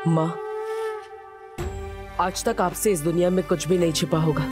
माँ, आज तक आपसे इस दुनिया में कुछ भी नहीं छिपा होगा।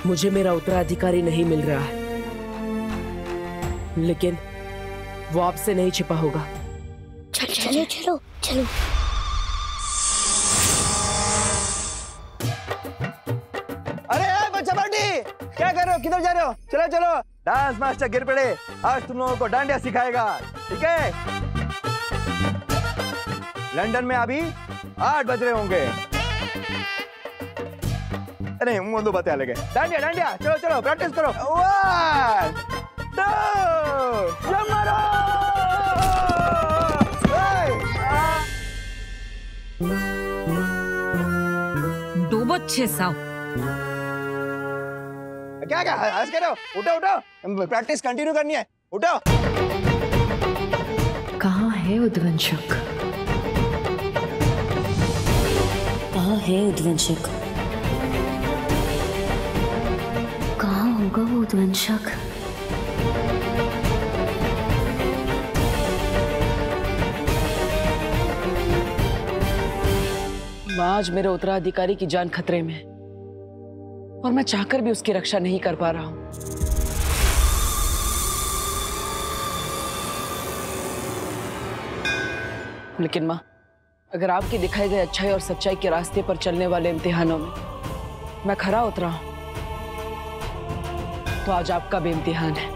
मुझे मेरा उत्तराधिकारी नहीं मिल रहा है, लेकिन वो आपसे नहीं छिपा होगा। चलो चलो चलो। अरे बच्चा पार्टी, क्या कर रहे हो? किधर जा रहे हो? चलो चलो, डांस मास्टर गिर पड़े, आज तुम लोगों को डांडिया सिखाएगा, ठीक है? लंदन में अभी 8 बज रहे होंगे। नहीं, मुंडू बता लगे। डांडिया डांडिया, चलो चलो, प्रैक्टिस करो। 1 2 जंप मारो। डूबो 600। क्या क्या हंस के रहे हो? उठो उठो, प्रैक्टिस कंटिन्यू करनी है, उठो। कहाँ है उद्वंशक? कहाँ है उद्वंशक? कहाँ होगा वो उद्वंशक? आज मेरे उत्तराधिकारी की जान खतरे में है और मैं चाहकर भी उसकी रक्षा नहीं कर पा रहा हूं। लेकिन माँ, अगर आपके दिखाए गए अच्छाई और सच्चाई के रास्ते पर चलने वाले इम्तिहानों में मैं खरा उतरा हूं, तो आज आपका भी इम्तिहान है।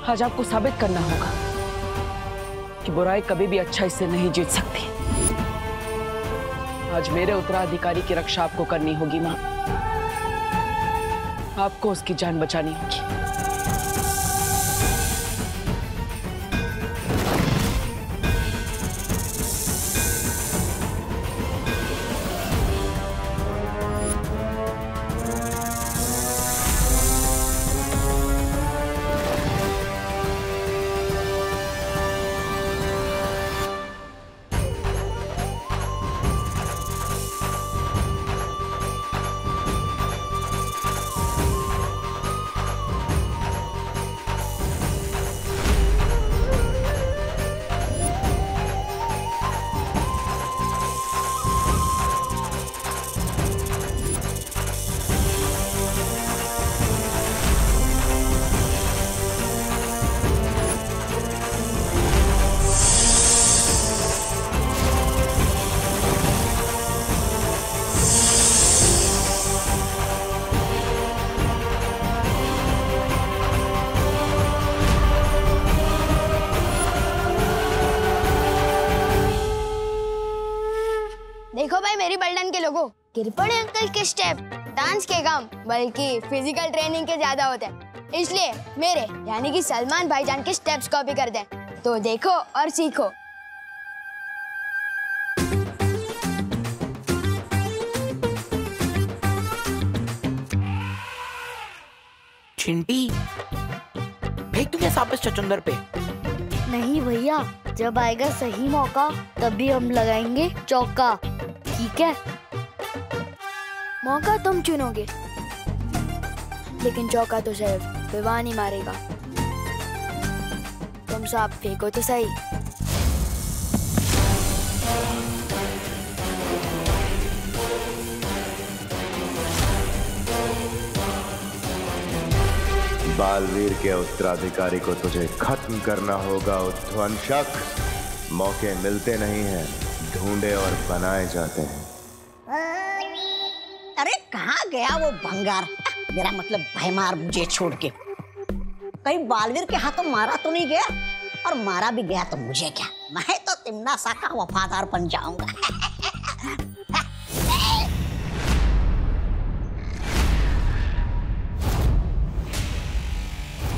आज आपको साबित करना होगा कि बुराई कभी भी अच्छाई से नहीं जीत सकती। आज मेरे उत्तराधिकारी की रक्षा आपको करनी होगी माँ। आपको उसकी जान बचानी होगी। देखो भाई मेरी बल्डन के लोगों, गिर पड़े अंकल के स्टेप डांस के काम बल्कि फिजिकल ट्रेनिंग के ज्यादा होते हैं, इसलिए मेरे यानी कि सलमान भाईजान के स्टेप्स कॉपी कर दें। तो देखो और सीखो। चिंटी, फेंक दूंगा साबिस चचुंदर पे। नहीं भैया, जब आएगा सही मौका तभी हम लगाएंगे चौका, ठीक है? मौका तुम चुनोगे, लेकिन चौका तो सिर्फ विवान ही मारेगा। तुम सांप फेंको तो सही। बालवीर के उत्तराधिकारी को तुझे खत्म करना होगा उद्वंशक। मौके मिलते नहीं हैं, ढूंढे और बनाए जाते हैं। अरे कहाँ गया वो भंगार? मेरा मतलब भयमार मुझे छोड़ के। कहीं बालवीर के हाथों मारा तो नहीं गया? और मारा भी गया तो मुझे क्या, मैं तो तिम्नासा का वफादार बन जाऊंगा।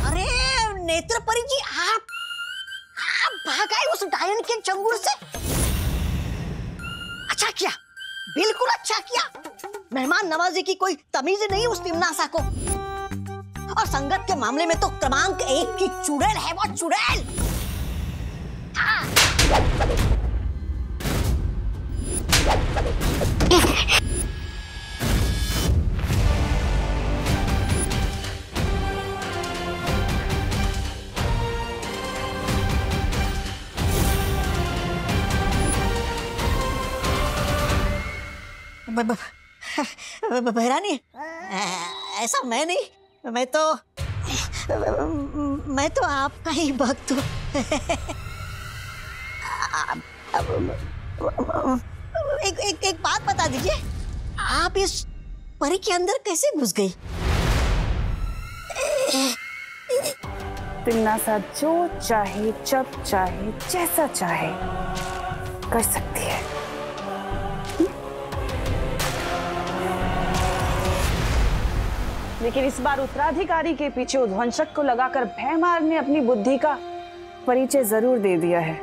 अरे नेत्रपरी जी, आप भाग आए उस डायन के चंगुल से। अच्छा किया, बिल्कुल अच्छा किया। मेहमान नवाजी की कोई तमीज नहीं उस तिम्नासा को। और संगत के मामले में तो क्रमांक 1 की चुड़ैल है वो, चुड़ैल। बहरानी, ऐसा मैं नहीं, मैं तो आपका ही भक्त हूँ। एक बात बता दीजिए, आप इस परी के अंदर कैसे घुस गई? तिन्ना सा जो चाहे, जब चाहे, जैसा चाहे कर सकती है। लेकिन इस बार उत्तराधिकारी के पीछे उद्वंशक को लगाकर भैमार ने अपनी बुद्धि का परिचय जरूर दे दिया है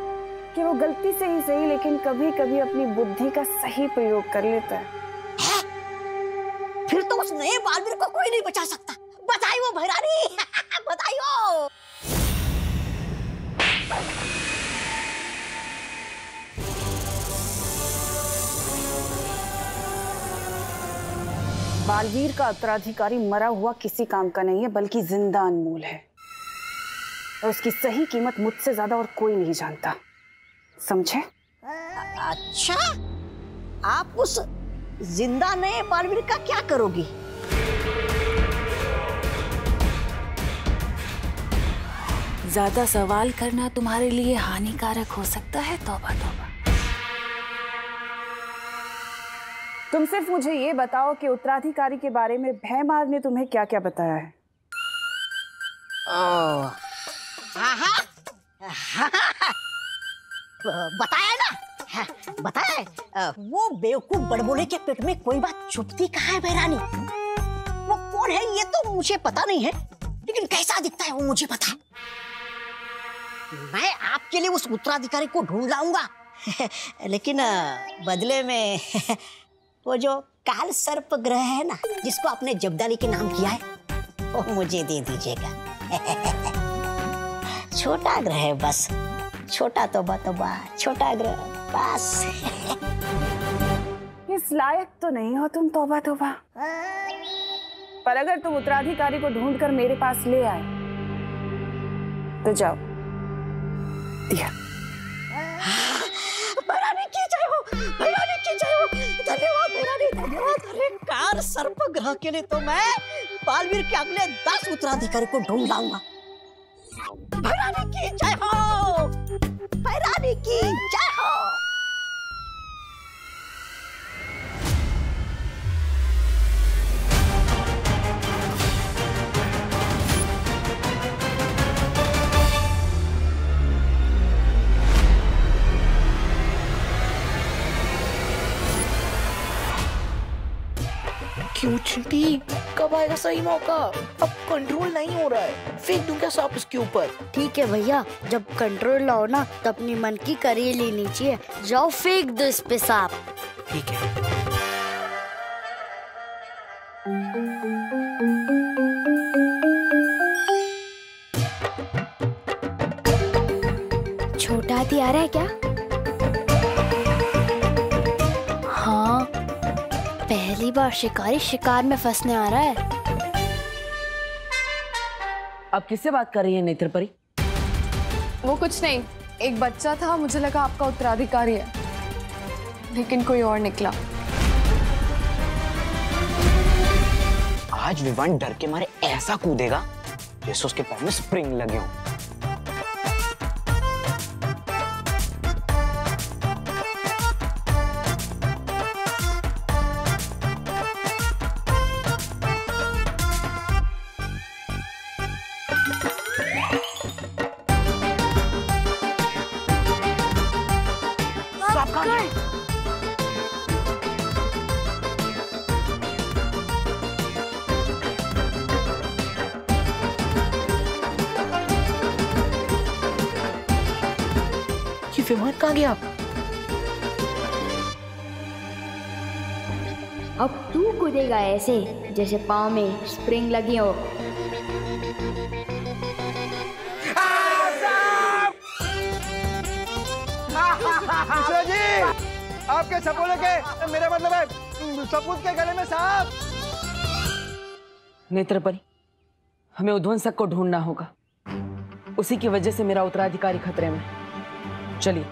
कि वो गलती से ही सही, लेकिन कभी कभी अपनी बुद्धि का सही प्रयोग कर लेता है। फिर तो उस नए बालवीर को कोई नहीं बचा सकता। बताइयो भैरानी, बताइयो। बालवीर का उत्तराधिकारी मरा हुआ किसी काम का नहीं है, बल्कि जिंदा अनमोल है, और उसकी सही कीमत मुझसे ज्यादा और कोई नहीं जानता, समझे? अच्छा, आप उस जिंदा नए बालवीर का क्या करोगी? ज्यादा सवाल करना तुम्हारे लिए हानिकारक हो सकता है। तौबा तौबा। तुम सिर्फ मुझे ये बताओ कि उत्तराधिकारी के बारे में भैमार ने तुम्हें क्या क्या बताया है? बताया ना, बताया है। वो बेवकूफ बड़बोले के पेट में कोई बात छुपती कहाँ है भैरानी? वो कौन है ये तो मुझे पता नहीं है, लेकिन कैसा दिखता है वो मुझे पता है। मैं आपके लिए उस उत्तराधिकारी को ढूंढ लाऊंगा, लेकिन बदले में वो जो काल सर्प ग्रह है ना, जिसको आपने जब्दाली के नाम किया है, वो मुझे दे दीजिएगा। छोटा ग्रह है बस, छोटा तौबा, छोटा ग्रह बस। इस लायक तो नहीं हो तुम, तौबा तौबा। पर अगर तुम उत्तराधिकारी को ढूंढकर मेरे पास ले आए तो जाओ, दिया। भैरानी की जय हो, भैरानी की जय हो। धन्यवाद भैरानी, धन्यवाद। अरे काल सर्प ग्रह के लिए तो मैं बालवीर के अगले 10 उत्तराधिकारी को ढूंढ लाऊंगा। भैरानी की जय हो, भैरानी की जय हो। क्यों चिंटी, कब आएगा सही मौका? अब कंट्रोल नहीं हो रहा है, फेंक दूं क्या सांप इसके ऊपर? ठीक है भैया, जब कंट्रोल लाओ ना तो अपनी मन की करी लेनी चाहिए। जाओ फेंक दो इस पे सांप। ठीक है। छोटा हाथी आ रहा है क्या? हाँ, पहली बार शिकारी शिकार में फंसने आ रहा है। अब किससे बात कर रही है नेत्र परी? वो कुछ नहीं, एक बच्चा था, मुझे लगा आपका उत्तराधिकारी है, लेकिन कोई और निकला। आज विवान डर के मारे ऐसा कूदेगा जैसे उसके पैर में स्प्रिंग लगे हों। विमान कहाँ गया? अब तू कूदेगा ऐसे जैसे पाँव में स्प्रिंग लगी हो। मिश्रा जी, आपके सपोले के, मेरा मतलब है सपूत के गले में सांप। नेत्र परी, हमें उद्वंसक को ढूंढना होगा, उसी की वजह से मेरा उत्तराधिकारी खतरे में। चलिए।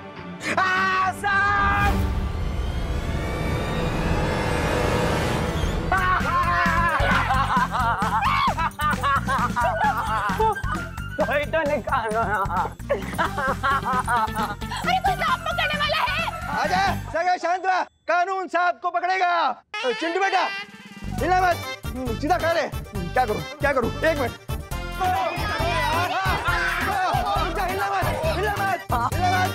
अरे कोई सांप पकड़ने वाला है। आजा सगे शांत रहा, कानून सांप को पकड़ेगा। चिंटू बेटा हिला मत, सीधा खा ले। क्या करूं क्या करूं, एक मिनट। हिला मत हिला मत हिला मत।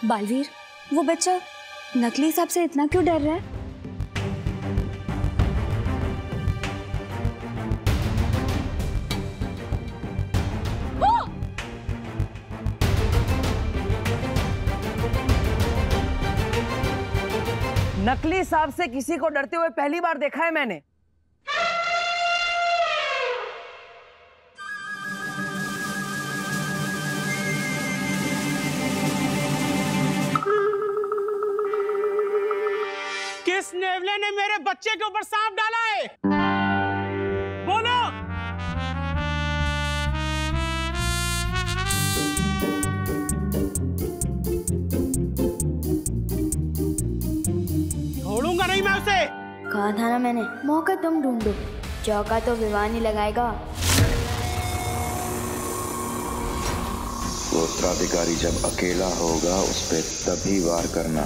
बालवीर, वो बच्चा नकली सांप से इतना क्यों डर रहा है? नकली सांप से किसी को डरते हुए पहली बार देखा है मैंने। किस नेवले ने मेरे बच्चे के ऊपर सांप डाला है? बोलो। छोड़ूंगा नहीं मैं उसे। कहा था ना मैंने, मौका तुम ढूंढो, चौका तो विवान ही लगाएगा। वो उत्तराधिकारी जब अकेला होगा उस पे तभी वार करना।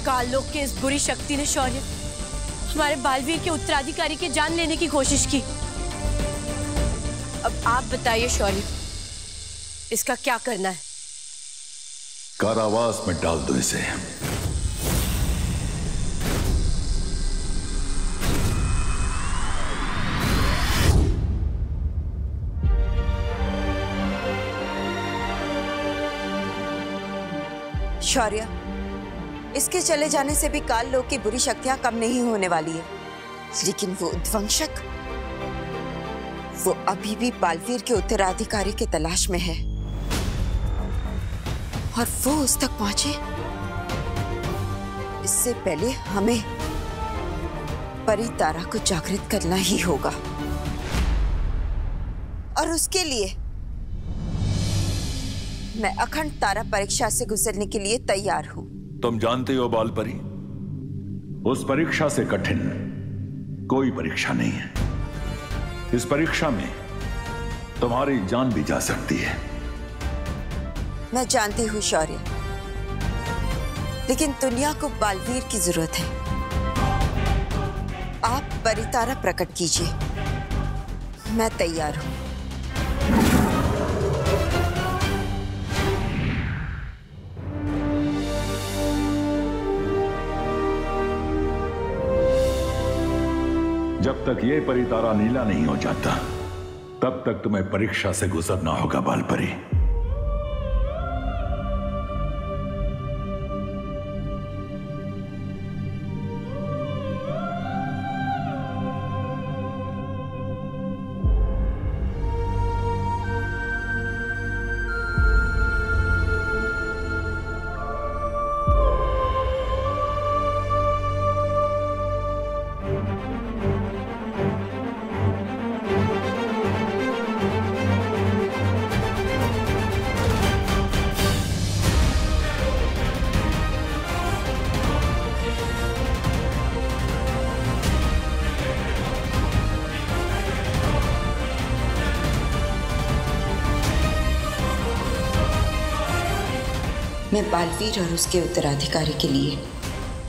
काललोक के इस बुरी शक्ति ने शौर्य हमारे बालवीर के उत्तराधिकारी की जान लेने की कोशिश की। अब आप बताइए शौर्य, इसका क्या करना है? कारावास में डाल दो इसे। शौर्य, इसके चले जाने से भी काल लोक की बुरी शक्तियां कम नहीं होने वाली है, लेकिन वो उद्वंशक, वो अभी भी बालवीर के उत्तराधिकारी की तलाश में है और वो उस तक पहुंचे इससे पहले हमें परितारा को जागृत करना ही होगा। और उसके लिए मैं अखंड तारा परीक्षा से गुजरने के लिए तैयार हूं। तुम जानते हो बालपरी, उस परीक्षा से कठिन कोई परीक्षा नहीं है। इस परीक्षा में तुम्हारी जान भी जा सकती है। मैं जानती हूँ शौर्य, लेकिन दुनिया को बालवीर की जरूरत है। आप परितारा प्रकट कीजिए, मैं तैयार हूं। जब तक ये परितारा नीला नहीं हो जाता तब तक तुम्हें परीक्षा से गुजरना होगा बालपरी। मैं बालवीर और उसके उत्तराधिकारी के लिए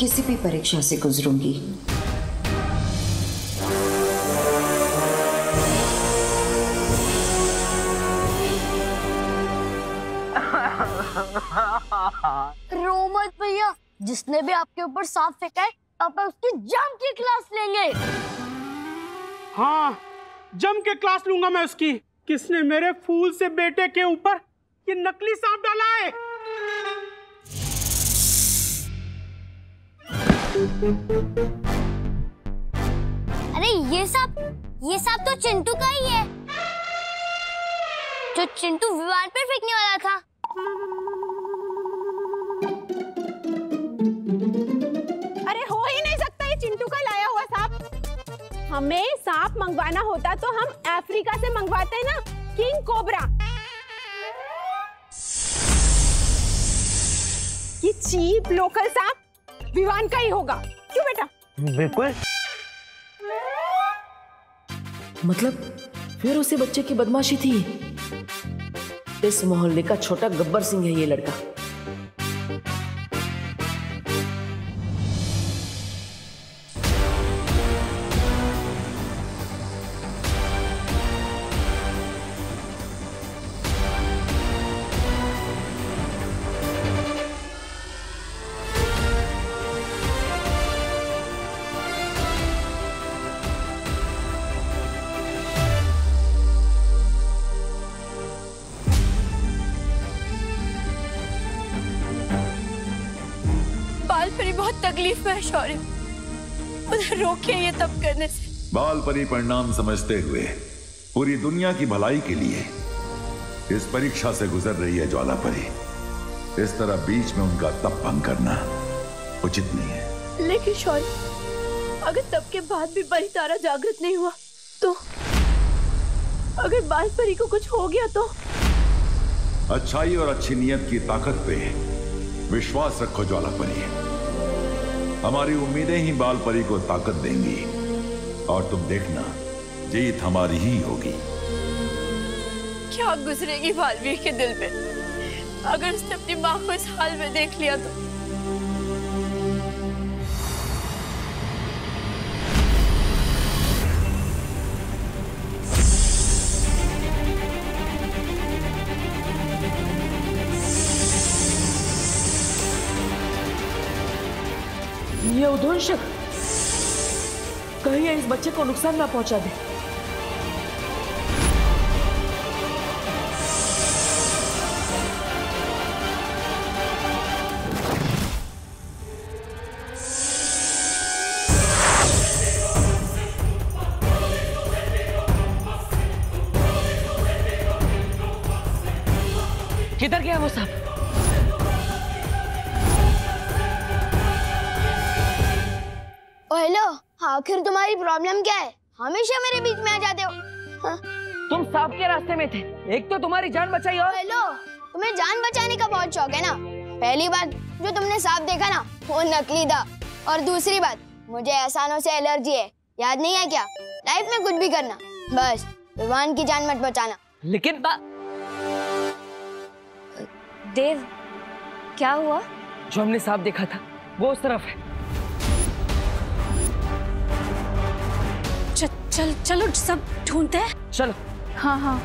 किसी भी परीक्षा से गुजरूंगी। रो मत भैया, जिसने भी आपके ऊपर सांप फेंका है आप उसकी जम की क्लास लेंगे। हाँ, जम के क्लास लूंगा मैं उसकी। किसने मेरे फूल से बेटे के ऊपर ये नकली सांप डाला है? अरे ये सांप तो चिंटू का ही है, जो चिंटू विमान पर फेंकने वाला था। हमें सांप मंगवाना होता तो हम अफ्रीका से मंगवाते हैं ना, किंग कोबरा। ये चीप लोकल सांप विवान का ही होगा, क्यों बेटा? बिल्कुल। मतलब फिर उसी बच्चे की बदमाशी थी। इस मोहल्ले का छोटा गब्बर सिंह है ये लड़का। बालपरी बहुत तकलीफ में है शौर्य, उन्हें रोकिए ये तब करने से। बालपरी परिणाम समझते हुए पूरी दुनिया की भलाई के लिए इस परीक्षा से गुजर रही है ज्वालापरी। इस तरह बीच में उनका तप भंग करना उचित नहीं है। लेकिन शौर्य, अगर तब के बाद भी परितारा जागृत नहीं हुआ तो, अगर बालपरी को कुछ हो गया तो? अच्छाई और अच्छी नियत की ताकत पे विश्वास रखो ज्वालापरी। हमारी उम्मीदें ही बालपरी को ताकत देंगी और तुम देखना जीत हमारी ही होगी। क्या गुजरेगी बालवीर के दिल में अगर उसने अपनी माँ को इस हाल में देख लिया तो? ये उद्वंशक कहीं इस बच्चे को नुकसान ना पहुंचा दे। किधर गया वो सांप? हेलो, आखिर तुम्हारी प्रॉब्लम क्या है? हमेशा मेरे बीच में आ जाते हो। हाँ? तुम सांप के रास्ते में थे, एक तो तुम्हारी जान बचाई और हेलो, तुम्हें जान बचाने का बहुत शौक है ना। पहली बात जो तुमने सांप देखा ना, वो नकली था, और दूसरी बात मुझे एहसानों से एलर्जी है, याद नहीं है क्या? लाइफ में कुछ भी करना, बस विवान की जान मत बचाना। लेकिन देव, क्या हुआ? जो हमने सांप देखा था वो उस तरफ है। चलो सब ढूंढते हैं। चलो। हाँ हाँ।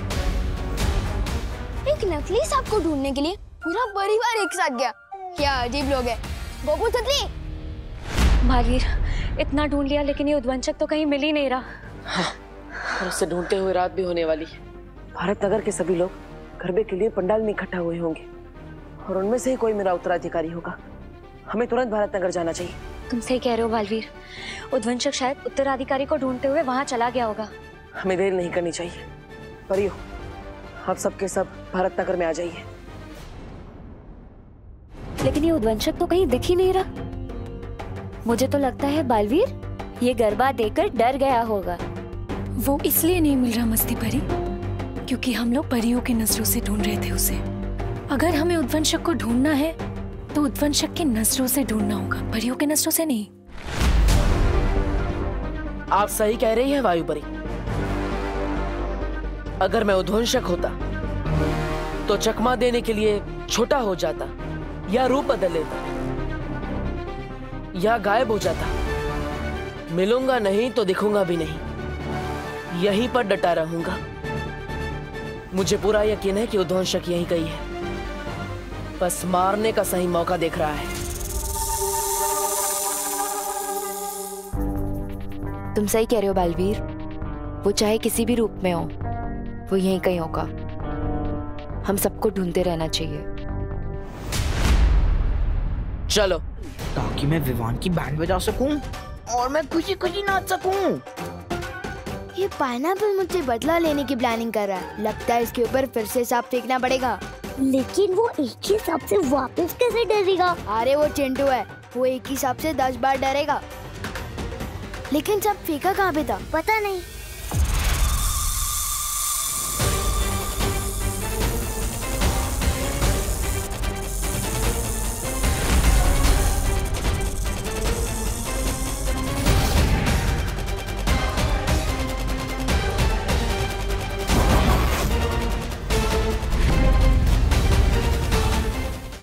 एक नकली सांप को ढूंढने के लिए पूरा परिवार एक साथ गया। क्या अजीब लोग हैं। गोपू तितली। बालवीर, इतना ढूंढ लिया लेकिन ये उद्वंशक तो कहीं मिल ही नहीं रहा। हाँ, और उससे ढूंढते हुए रात भी होने वाली है। भारत नगर के सभी लोग गरबे के लिए पंडाल में इकट्ठा हुए होंगे और उनमें से ही कोई मेरा उत्तराधिकारी होगा। हमें तुरंत भारत नगर जाना चाहिए। तुम सही कह रहे हो बालवीर, उद्वंशक शायद उत्तराधिकारी को ढूंढते हुए वहां चला गया होगा। हमें देर नहीं करनी चाहिए। परियो, आप सबके सब भारत नगर में आ जाइए। लेकिन ये उद्वंशक तो कहीं दिख ही नहीं रहा। मुझे तो लगता है बालवीर ये गरबा देखकर डर गया होगा। वो इसलिए नहीं मिल रहा मस्ती परी, क्योंकि हम लोग परियों की नजरों से ढूंढ रहे थे उसे। अगर हमें उद्वंशक को ढूंढना है तो उद्वंशक की नजरों से ढूंढना होगा, परियों की नजरों से नहीं। आप सही कह रही हैं वायुपरी। अगर मैं उद्वंशक होता तो चकमा देने के लिए छोटा हो जाता, या रूप बदल लेता, या गायब हो जाता। मिलूंगा नहीं तो दिखूंगा भी नहीं, यहीं पर डटा रहूंगा। मुझे पूरा यकीन है कि उद्वंशक यहीं कहीं है, बस मारने का सही मौका देख रहा है। तुम सही कह रहे हो बालवीर, वो चाहे किसी भी रूप में हो, वो यहीं कहीं होगा। हम सबको ढूंढते रहना चाहिए। चलो, ताकि मैं विवान की बैंड बजा सकूं और मैं खुशी खुशी नाच सकूं। ये पाइनएप्पल मुझसे बदला लेने की प्लानिंग कर रहा है। लगता है इसके ऊपर फिर से सांप फेंकना पड़ेगा। लेकिन वो एक ही सांप से वापस कैसे डरेगा? अरे वो चिंटू है, वो एक ही सांप से 10 बार डरेगा। लेकिन सब फेंका कहाँ पे था? पता नहीं।